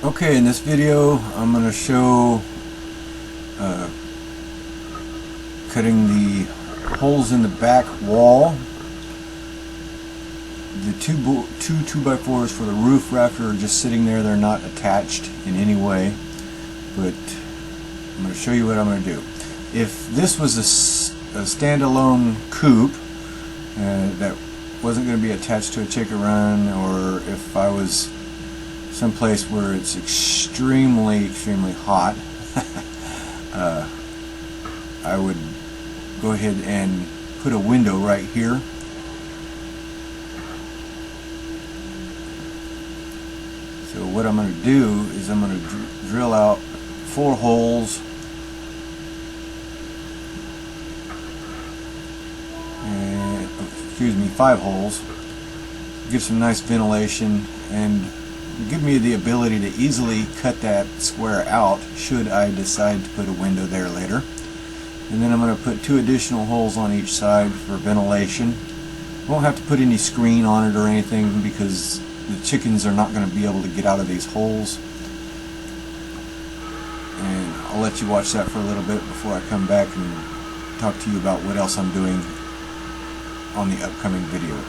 Okay, in this video I'm going to show cutting the holes in the back wall. The two 2x4s for the roof rafter are just sitting there. They're not attached in any way, but I'm going to show you what I'm going to do. If this was a standalone coop that wasn't going to be attached to a chicken run, or if I was someplace where it's extremely hot, I would go ahead and put a window right here. So what I'm going to do is I'm going to drill out 4 holes and, excuse me, 5 holes. Give some nice ventilation and give me the ability to easily cut that square out should I decide to put a window there later. And then I'm going to put 2 additional holes on each side for ventilation. Won't have to put any screen on it or anything because the chickens are not going to be able to get out of these holes. And I'll let you watch that for a little bit before I come back and talk to you about what else I'm doing on the upcoming video.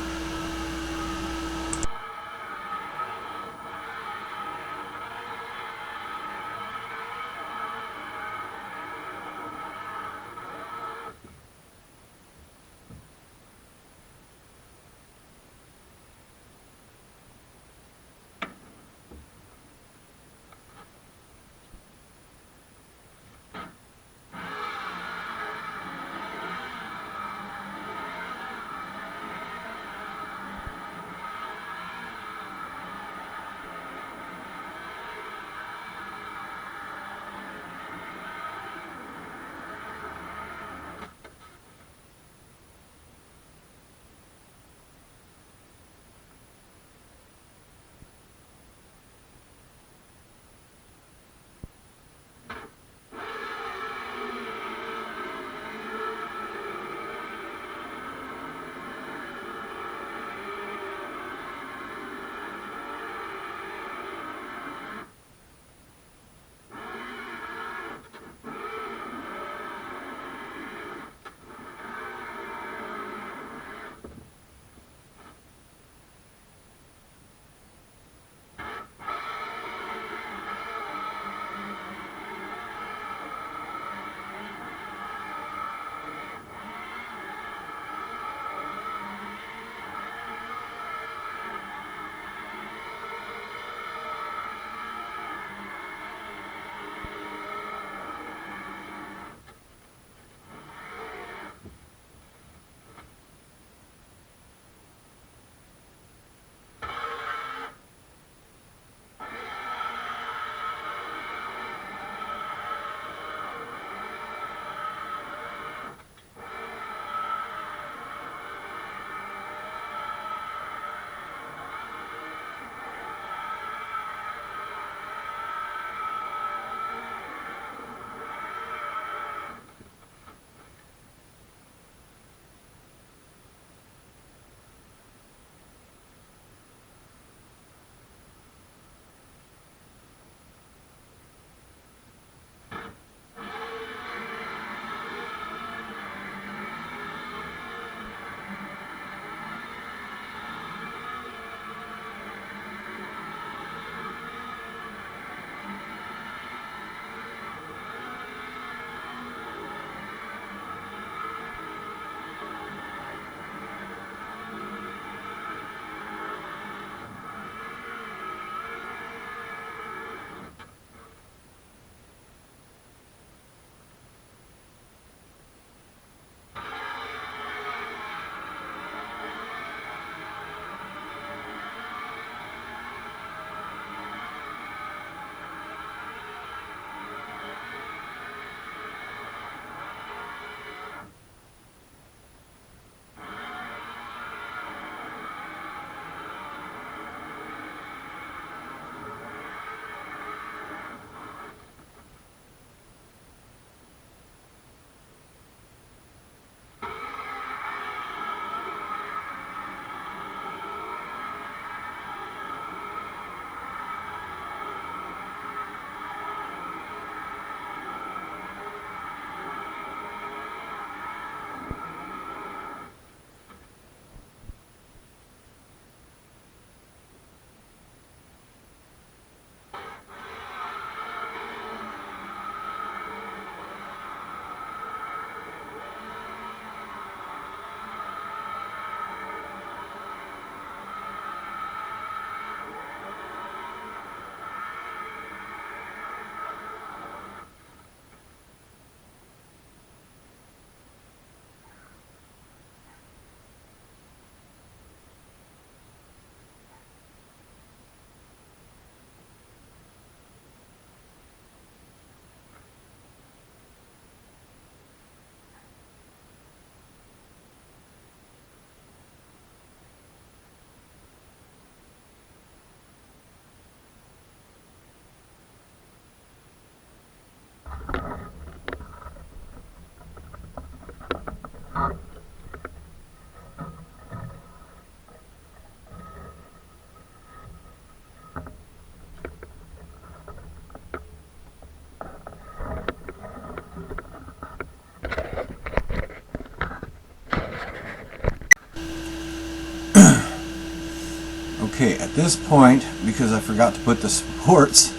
At this point, because I forgot to put the supports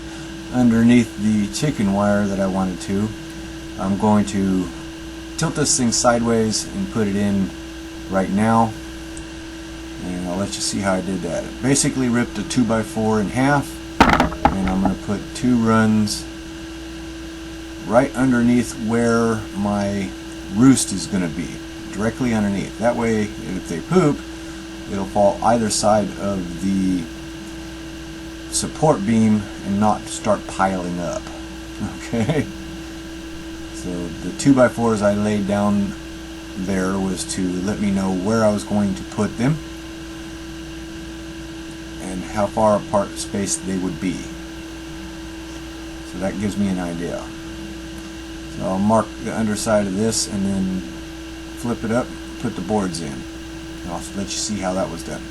underneath the chicken wire that I wanted to, I'm going to tilt this thing sideways and put it in right now, and I'll let you see how I did that. Basically ripped a 2x4 in half, and I'm going to put 2 runs right underneath where my roost is going to be, directly underneath. That way if they poop, it'll fall either side of the support beam and not start piling up. Okay, so the 2x4s I laid down there was to let me know where I was going to put them and how far apart spaced they would be. So that gives me an idea. So I'll mark the underside of this and then flip it up, put the boards in. I'll also let you see how that was done.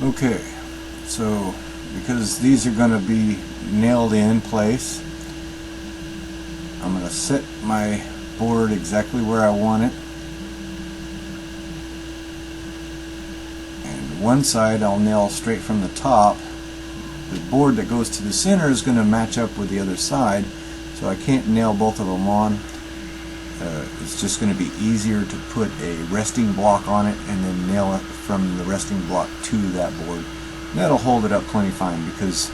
Okay, so because these are going to be nailed in place, I'm going to set my board exactly where I want it, and one side I'll nail straight from the top. The board that goes to the center is going to match up with the other side, so I can't nail both of them on. it's just going to be easier to put a resting block on it and then nail it from the resting block to that board. And that'll hold it up plenty fine, because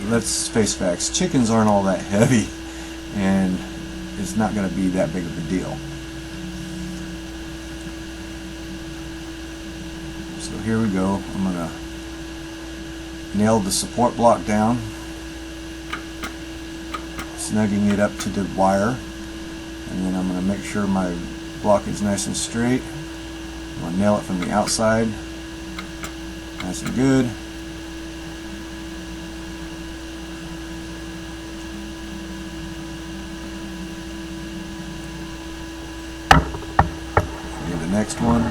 let's face facts, chickens aren't all that heavy and it's not going to be that big of a deal. So here we go. I'm going to nail the support block down, snugging it up to the wire, and then I'm going to make sure my block is nice and straight. I'm going to nail it from the outside, nice and good. Do the next one.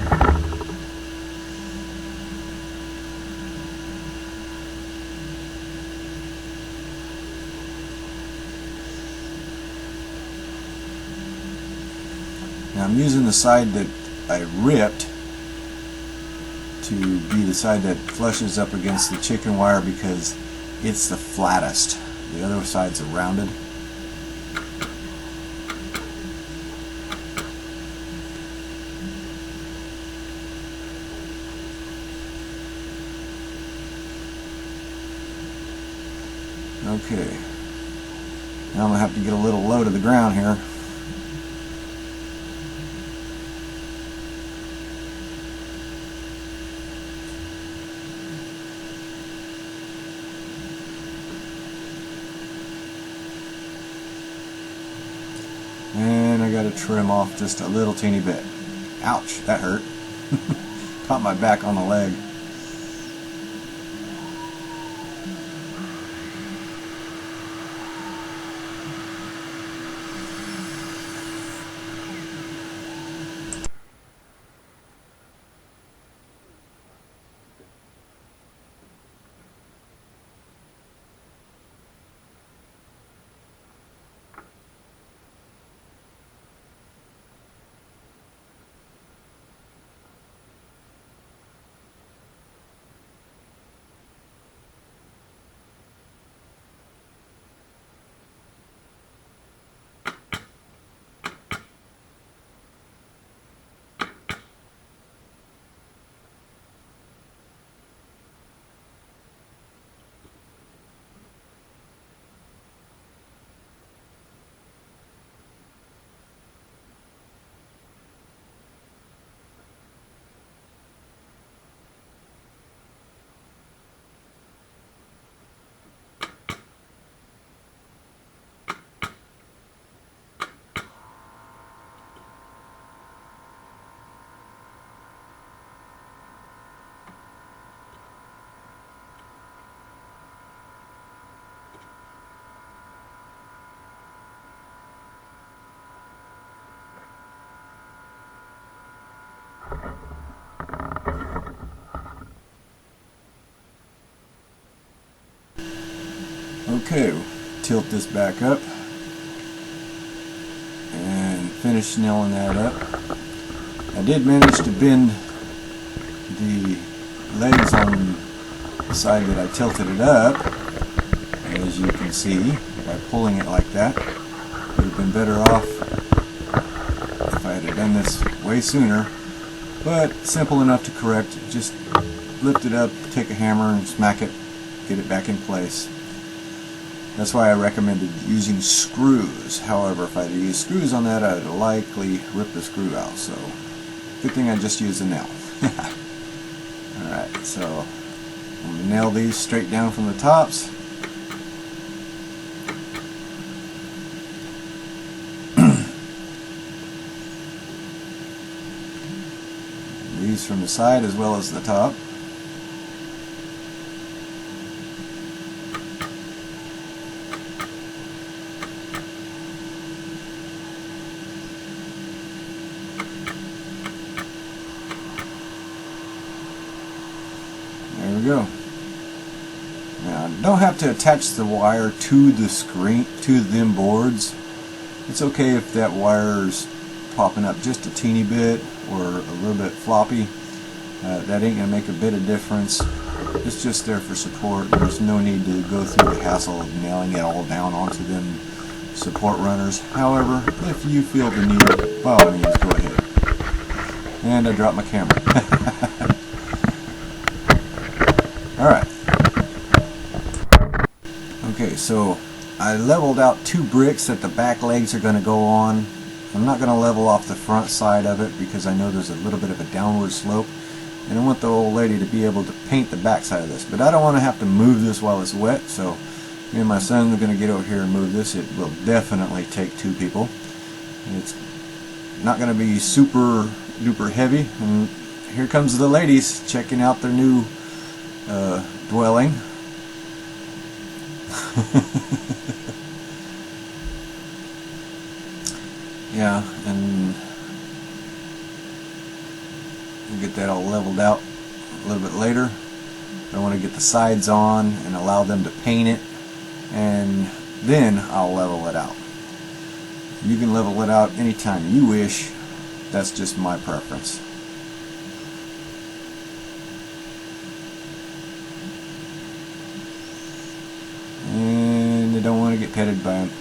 Now I'm using the side that I ripped to be the side that flushes up against the chicken wire because it's the flattest. The other sides are rounded. Okay. Now I'm going to have to get a little low to the ground here. And I got to trim off just a little teeny bit. Ouch, that hurt. Caught my back on the leg. Okay, tilt this back up and finish nailing that up. I did manage to bend the legs on the side that I tilted it up, as you can see, by pulling it like that. Would have been better off if I had done this way sooner, but simple enough to correct. Just lift it up, take a hammer and smack it, get it back in place. That's why I recommended using screws. However, if I had used screws on that, I'd likely rip the screw out. So, good thing I just used a nail. Alright, so I'm going to nail these straight down from the tops. These from the side as well as the top. There we go. Now, don't have to attach the wire to the screen, to them boards. It's okay if that wire's popping up just a teeny bit or a little bit floppy. That ain't gonna make a bit of difference. It's just there for support. There's no need to go through the hassle of nailing it all down onto them support runners. However, if you feel the need, by all means, go ahead. And I dropped my camera. Alright. Okay, so I leveled out 2 bricks that the back legs are going to go on. I'm not going to level off the front side of it because I know there's a little bit of a downward slope. And I want the old lady to be able to paint the back side of this. But I don't want to have to move this while it's wet, so me and my son are going to get over here and move this. It will definitely take 2 people. And it's not going to be super duper heavy. And here comes the ladies checking out their new dwelling. Yeah, and we'll get that all leveled out a little bit later. I want to get the sides on and allow them to paint it, and then I'll level it out. You can level it out anytime you wish. That's just my preference. And I don't want to get petted by him.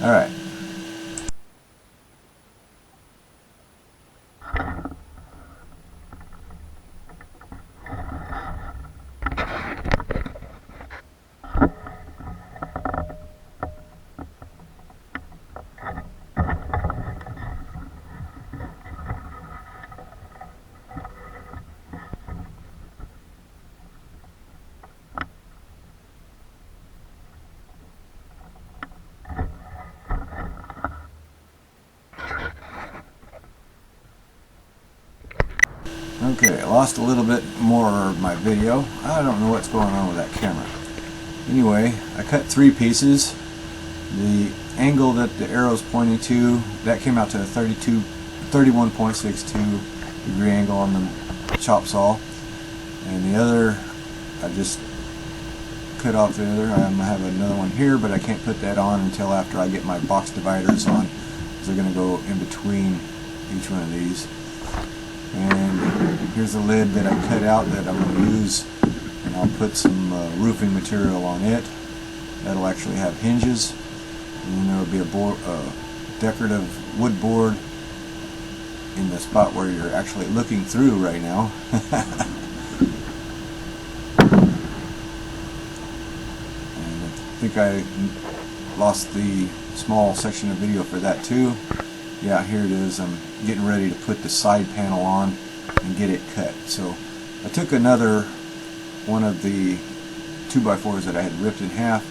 Alright. Okay, I lost a little bit more of my video. I don't know what's going on with that camera. Anyway, I cut 3 pieces. The angle that the arrow's pointing to, that came out to a 31.62 degree angle on the chop saw. And the other, I just cut off the other. I have another one here, but I can't put that on until after I get my box dividers on. They're going to go in between each one of these. And here's the lid that I cut out that I'm going to use, and I'll put some roofing material on it. That'll actually have hinges, and then there will be a decorative wood board in the spot where you're actually looking through right now. And I think I lost the small section of video for that too. Yeah, here it is. I'm getting ready to put the side panel on and get it cut. So I took another one of the 2x4s that I had ripped in half.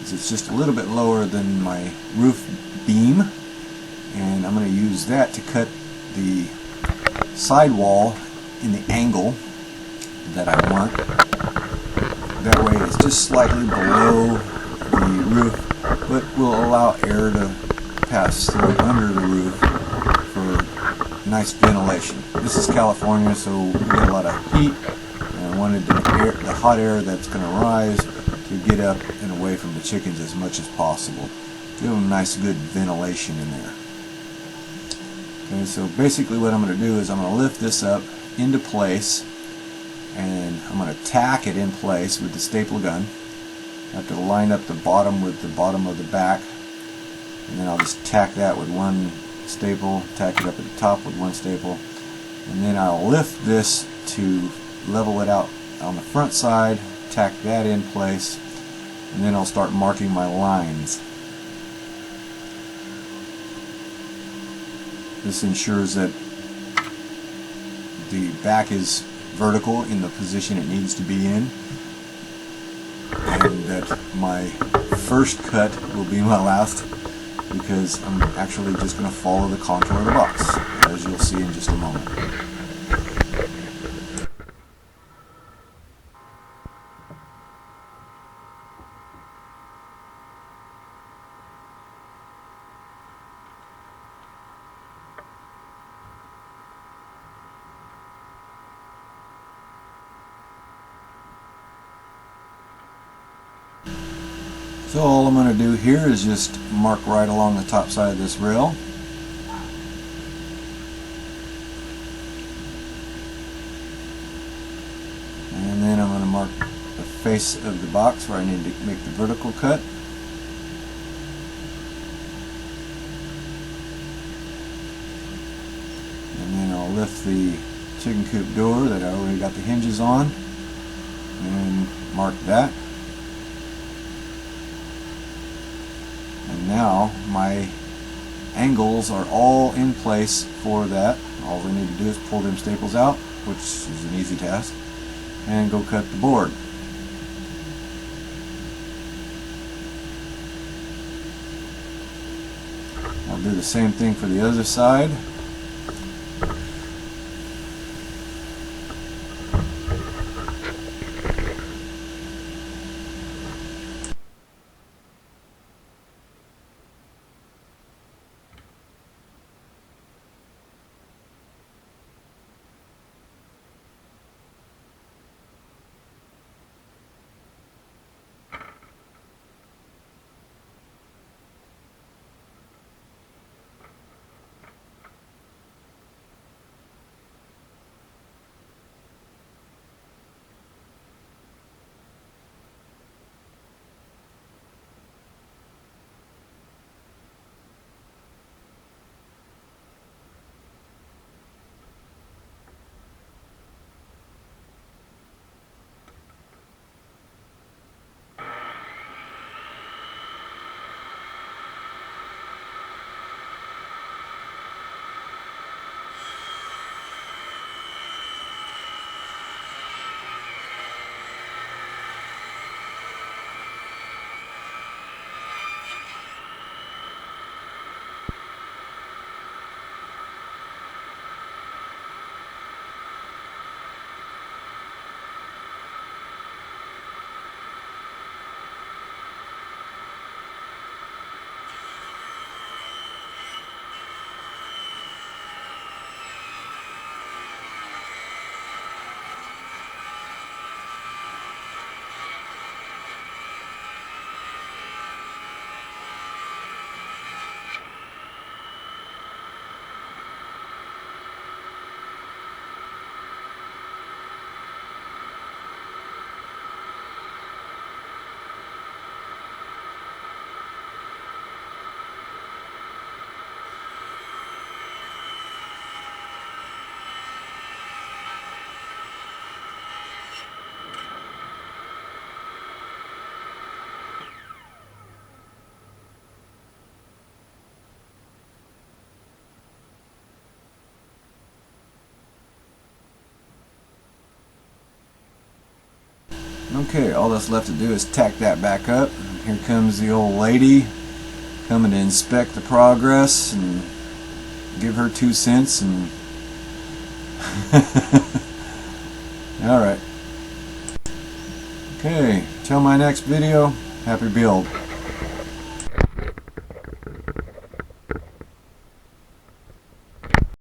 It's just a little bit lower than my roof beam, and I'm going to use that to cut the sidewall in the angle that I want. That way it's just slightly below the roof, but will allow air to pass through under the roof for nice ventilation. This is California, so we get a lot of heat, and I wanted the hot air that's going to rise to get up and away from the chickens as much as possible. Give them nice good ventilation in there. Okay, so basically what I'm going to do is I'm going to lift this up into place, and I'm going to tack it in place with the staple gun. I have to line up the bottom with the bottom of the back, and then I'll just tack that with one staple, tack it up at the top with one staple, and then I'll lift this to level it out on the front side, tack that in place, and then I'll start marking my lines. This ensures that the back is vertical in the position it needs to be in, and that my first cut will be my last, because I'm actually just going to follow the contour of the box, as you'll see in just a moment. So all I'm going to do here is just mark right along the top side of this rail. And then I'm going to mark the face of the box where I need to make the vertical cut. I'll lift the chicken coop door that I already got the hinges on and mark that. And now my angles are all in place for that. All we need to do is pull them staples out, which is an easy task, and go cut the board. I'll do the same thing for the other side. Okay, all that's left to do is tack that back up. Here comes the old lady coming to inspect the progress and give her 2 cents and alright. Okay, till my next video, happy build.